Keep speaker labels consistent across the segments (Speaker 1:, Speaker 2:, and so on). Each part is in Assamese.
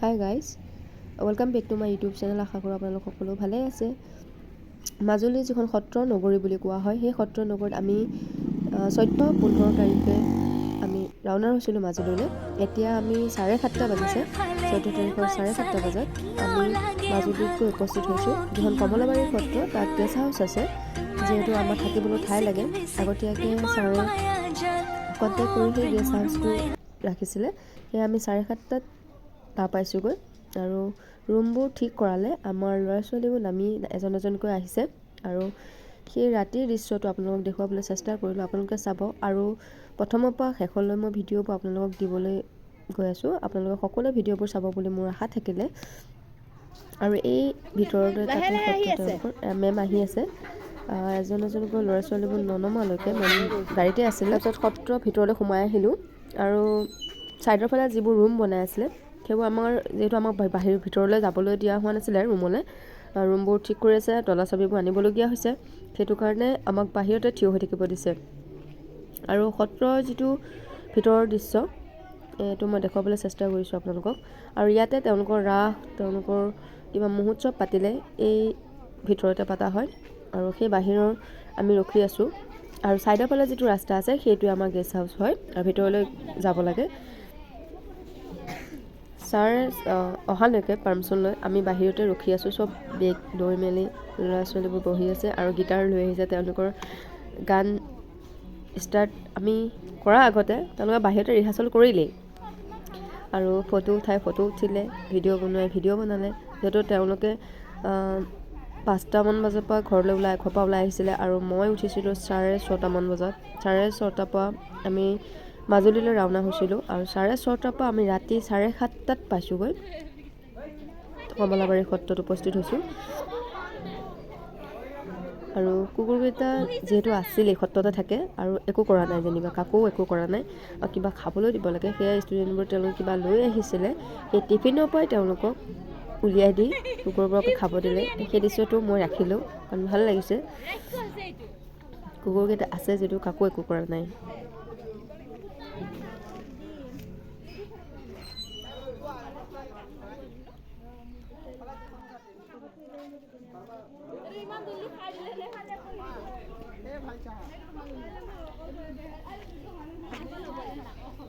Speaker 1: High guys, welcome back to my YouTube channel. আশা কৰোঁ আপোনালোক সকলো ভালে আছে। মাজুলী যিখন সত্ৰ নগৰী বুলি কোৱা হয়, সেই সত্ৰ নগৰীত আমি 14-15 তাৰিখে আমি ৰাওনা হৈছিলোঁ মাজুলীলৈ। এতিয়া আমি 7:30 বাজিছে। 14 তাৰিখৰ 7:30 বজাত আমি মাজুলীত গৈ উপস্থিত হৈছোঁ। যিখন কমলাবাৰী সত্ৰ, তাত গেষ্ট হাউচ আছে। যিহেতু আমাৰ থাকিবলৈ ঠাই লাগে, আগতীয়াকৈ ছাৰে কণ্টেক্ট কৰি সেই গেষ্ট হাউচটো ৰাখিছিলে। সেয়ে আমি 7:30 তাৰ পাইছোঁগৈ আৰু ৰুমবোৰ ঠিক কৰালে। আমাৰ ল'ৰা ছোৱালীবোৰ নামি এজন এজনকৈ আহিছে আৰু সেই ৰাতিৰ দৃশ্যটো আপোনালোকক দেখুৱাবলৈ চেষ্টা কৰিলোঁ। আপোনালোকে চাব আৰু প্ৰথমৰ পৰা শেষলৈ মই ভিডিঅ'বোৰ আপোনালোকক দিবলৈ গৈ আছোঁ। আপোনালোকে সকলো ভিডিঅ'বোৰ চাব বুলি মোৰ আশা থাকিলে। আৰু এই ভিতৰতে তাতে তেওঁলোকৰ মেম আহি আছে। এজন এজনকৈ ল'ৰা ছোৱালীবোৰ ননমালৈকে মেম গাড়ীতে আছিলে। তাৰপিছত সত্ৰৰ ভিতৰলৈ সোমাই আহিলোঁ আৰু ছাইডৰ ফালে যিবোৰ ৰুম বনাই আছিলে, সেইবোৰ যিহেতু আমাক ভিতৰলৈ যাবলৈ দিয়া হোৱা নাছিলে, ৰুমবোৰ ঠিক কৰি আছে, তলা চাবিবোৰ আনিবলগীয়া হৈছে। সেইটো কাৰণে আমাক বাহিৰতে থিয় হৈ থাকিব দিছে। আৰু সত্ৰৰ যিটো ভিতৰৰ দৃশ্য, এইটো মই দেখুৱাবলৈ চেষ্টা কৰিছোঁ আপোনালোকক। আৰু ইয়াতে তেওঁলোকৰ ৰাস, তেওঁলোকৰ কিবা মহোৎসৱ পাতিলে এই ভিতৰতে পতা হয়। আৰু সেই বাহিৰৰ আমি ৰখি আছোঁ। আৰু ছাইডৰ ফালে যিটো ৰাস্তা আছে, সেইটোৱে আমাৰ গেষ্ট হাউচ হয় আৰু ভিতৰলৈ যাব লাগে। ছাৰ অহালৈকে পাৰ্মিশ্যন লৈ আমি বাহিৰতে ৰখি আছোঁ। চব বেগ লৈ মেলি ল'ৰা ছোৱালীবোৰ বহি আছে আৰু গীটাৰ লৈ আহিছে। তেওঁলোকৰ গান ষ্টাৰ্ট আমি কৰাৰ আগতে তেওঁলোকে বাহিৰতে ৰিহাৰ্চেল কৰিলেই আৰু ফটো উঠিলে, ভিডিঅ' ভিডিঅ' বনালে। যিহেতু তেওঁলোকে 5টামান বজাৰ পৰা ঘৰৰ পৰা ওলাই আহিছিলে আৰু মই উঠিছিলোঁ 6:30 বজাত। 6:30 পৰা আমি মাজুলীলৈ ৰাওনা হৈছিলোঁ আৰু 6:30 পৰা আমি ৰাতি 7:30 পাইছোঁগৈ। কমলাবাৰী সত্ৰত উপস্থিত হৈছোঁ। আৰু কুকুৰকেইটা যিহেতু আছিলেই, সত্ৰতে থাকে আৰু একো কৰা নাই, যেনিবা কাকো একো কৰা নাই। আৰু কিবা খাবলৈ দিব লাগে, সেয়া ষ্টুডেণ্টবোৰ তেওঁলোকে কিবা লৈ আহিছিলে, সেই টিফিনৰ পৰাই তেওঁলোকক উলিয়াই দি কুকুৰবোৰকে খাব দিলে। সেই দৃশ্যটো মই ৰাখিলোঁ কাৰণ ভাল লাগিছে। কুকুৰকেইটা আছে যদিও কাকো একো কৰা নাই।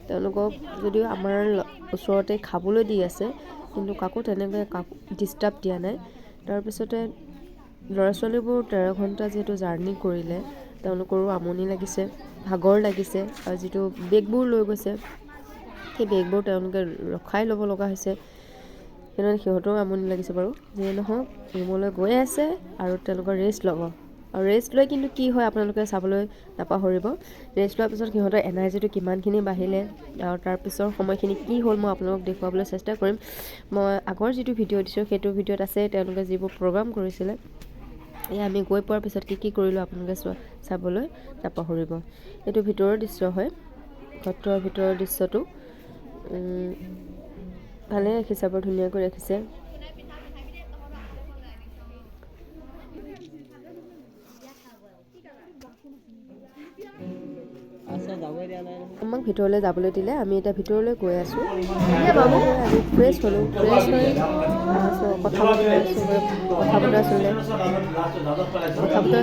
Speaker 1: তেওঁলোকক যদিও আমাৰ ওচৰতে খাবলৈ দি আছে, কিন্তু কাকো তেনেকৈ ডিষ্টাৰ্ব দিয়া নাই। তাৰপিছতে ল'ৰা ছোৱালীবোৰ 13 ঘণ্টা যিহেতু জাৰ্ণি কৰিলে, তেওঁলোকৰো আমনি লাগিছে, ভাগৰ লাগিছে। আৰু যিটো বেগবোৰ লৈ গৈছে, সেই বেগবোৰ তেওঁলোকে ৰখাই ল'ব লগা হৈছে। সেইকাৰণে সিহঁতৰো আমনি লাগিছে বাৰু। যিয়ে নহওক ৰুমলৈ গৈ আছে আৰু তেওঁলোকৰ ৰেষ্ট ল'ব। আৰু ৰেষ্ট লৈ কিন্তু কি হয় আপোনালোকে চাবলৈ নাপাহৰিব। ৰেষ্ট লোৱাৰ পিছত সিহঁতৰ এনাৰ্জিটো কিমানখিনি বাঢ়িলে আৰু তাৰপিছৰ সময়খিনি কি হ'ল মই আপোনালোকক দেখুৱাবলৈ চেষ্টা কৰিম। মই আগৰ যিটো ভিডিঅ' দিছোঁ, সেইটো ভিডিঅ'ত আছে তেওঁলোকে যিবোৰ প্ৰগ্ৰাম কৰিছিলে। এয়া আমি গৈ পোৱাৰ পিছত কি কৰিলোঁ আপোনালোকে চাবলৈ নাপাহৰিব। এইটো ভিতৰৰ দৃশ্য হয়, সত্ৰৰ ভিতৰৰ দৃশ্যটো ভালেই ৰাখিছে, বৰ ধুনীয়াকৈ ৰাখিছে। আমাক ভিতৰলৈ যাবলৈ দিলে, আমি এতিয়া ভিতৰলৈ গৈ আছোঁ। ভিতৰলৈ গৈ আমি ফ্ৰেছ হ'লোঁ। ফ্ৰেছ হৈ কথা বতৰা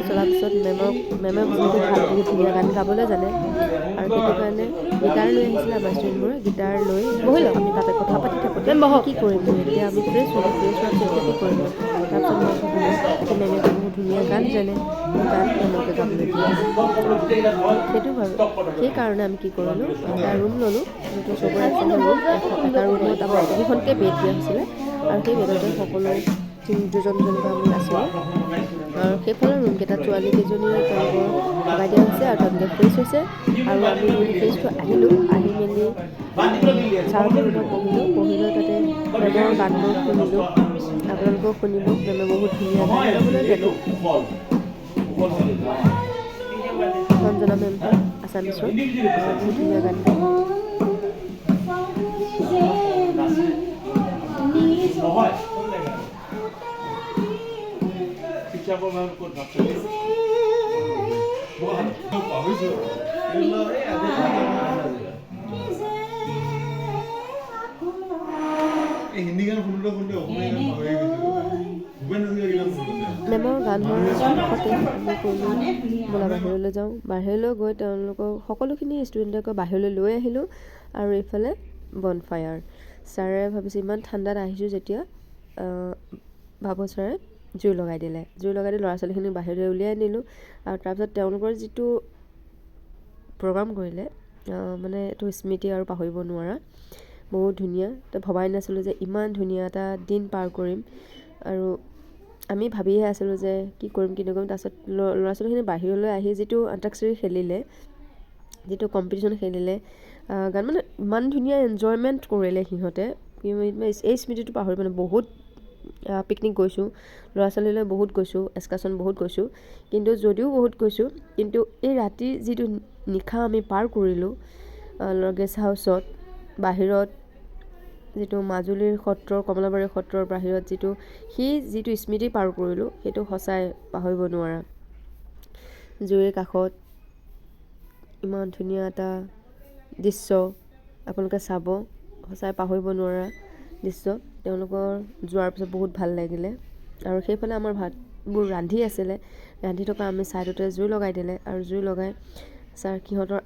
Speaker 1: চলাৰ পিছত মেমে যিহেতু বহুত ধুনীয়া গান গাবলৈ জানে আৰু সেইটো কাৰণে গীটাৰ লৈ আহিছিলে আমাৰ ষ্টুডেণ্টবোৰে। গীটাৰ লৈ বহিলোঁ, আমি তাতে কথা পাতি থাকোঁতে কি কৰিম এতিয়া আমি ফ্ৰেছ হ'লোঁ। ফ্ৰেছ হোৱাৰ পিছত এতিয়া কি কৰিম, তাৰপিছত মই ভাবিলোঁ এতিয়া মেমে বহুত ধুনীয়া গান জানে, গান মেমকে গাবলৈ দিওঁ। সেইটো বাৰু সেইকাৰণে আমি কি কৰিলোঁ, এটা ৰুম ল'লোঁ। যিটো চবৰে আছিলে ৰুম, এটা ৰুমত আমাৰ তিনিখনকৈ বেড দিয়া হৈছিলে আৰু সেই বেডতে সকলো দুজনকৈ আমি আছিলোঁ। আৰু সেইফালৰ ৰুমকেইটাত ছোৱালীকেইজনীয়ে তেওঁলোকৰ ভগাই দিয়া হৈছে আৰু তেওঁলোকে ফ্ৰেছ হৈছে। আৰু আমি ফ্ৰেছ হৈ আহিলোঁ। আহি মেলি ছাৰহঁতৰ ৰুমত বহি লৈ তাতে মেমৰ গানবোৰ শুনিলোঁ। আপোনালোকেও শুনিব, মেমে বহুত ধুনীয়া গান গাবলৈ জানে। সঞ্জনা মেম হয় আছামিছৰ, বহুত ধুনীয়া গান গায়। মেমৰ গান হোৱাৰ কাষতে আমি কৰিলোঁ ব'লা বাহিৰলৈ যাওঁ। বাহিৰলৈ গৈ তেওঁলোকক সকলোখিনি ষ্টুডেণ্টক বাহিৰলৈ লৈ আহিলোঁ আৰু এইফালে বনফায়াৰ। ছাৰে ভাবিছে ইমান ঠাণ্ডাত আহিছোঁ যেতিয়া ভাবো ছাৰে জুই লগাই দিলে। জুই লগাই দি ল'ৰা ছোৱালীখিনি বাহিৰলৈ উলিয়াই নিলোঁ আৰু তাৰপিছত তেওঁলোকৰ যিটো প্ৰগ্ৰাম কৰিলে মানে এইটো স্মৃতি আৰু পাহৰিব নোৱাৰা, বহুত ধুনীয়া। তো ভবাই নাছিলোঁ যে ইমান ধুনীয়া এটা দিন পাৰ কৰিম আৰু আমি ভাবিহে আছিলোঁ যে কি কৰিম কি নকৰিম। তাৰপিছত ল'ৰা ছোৱালীখিনি বাহিৰলৈ আহি যিটো আন্তাক্ষৰী খেলিলে, যিটো কম্পিটিশ্যন খেলিলে, গান মানে ইমান ধুনীয়া এনজয়মেণ্ট কৰিলে সিহঁতে। এই স্মৃতিটো পাহৰিব নোৱাৰোঁ। বহুত পিকনিক গৈছোঁ, ল'ৰা ছোৱালীলৈ বহুত গৈছোঁ, এক্সকাৰ্ছন বহুত গৈছোঁ, কিন্তু যদিও বহুত গৈছোঁ কিন্তু এই ৰাতি যিটো নিশা আমি পাৰ কৰিলোঁ গেষ্ট হাউচত, বাহিৰত যিটো মাজুলীৰ সত্ৰৰ কমলাবাৰী সত্ৰৰ বাহিৰত যিটো স্মৃতি পাৰ কৰিলোঁ সেইটো সঁচাই পাহৰিব নোৱাৰা। জুইৰ কাষত ইমান ধুনীয়া এটা দৃশ্য আপোনালোকে চাব, সঁচাই পাহৰিব নোৱাৰা দৃশ্য। তেওঁলোকৰ যোৱাৰ পিছত বহুত ভাল লাগিলে আৰু সেইফালে আমাৰ ভাতবোৰ ৰান্ধি আছিলে, ৰান্ধি থকা আমি ছাইডতে জুই লগাই দিলে আৰু জুই লগাই সিহঁতৰ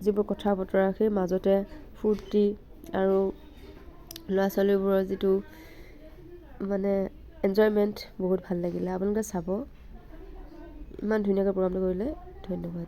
Speaker 1: যিবোৰ কথা বতৰা সেই মাজতে ফূৰ্তি আৰু ল'ৰা ছোৱালীবোৰৰ যিটো মানে এনজয়মেণ্ট বহুত ভাল লাগিলে। আপোনালোকে চাব, ইমান ধুনীয়াকৈ প্ৰগ্ৰামটো কৰিলে। ধন্যবাদ।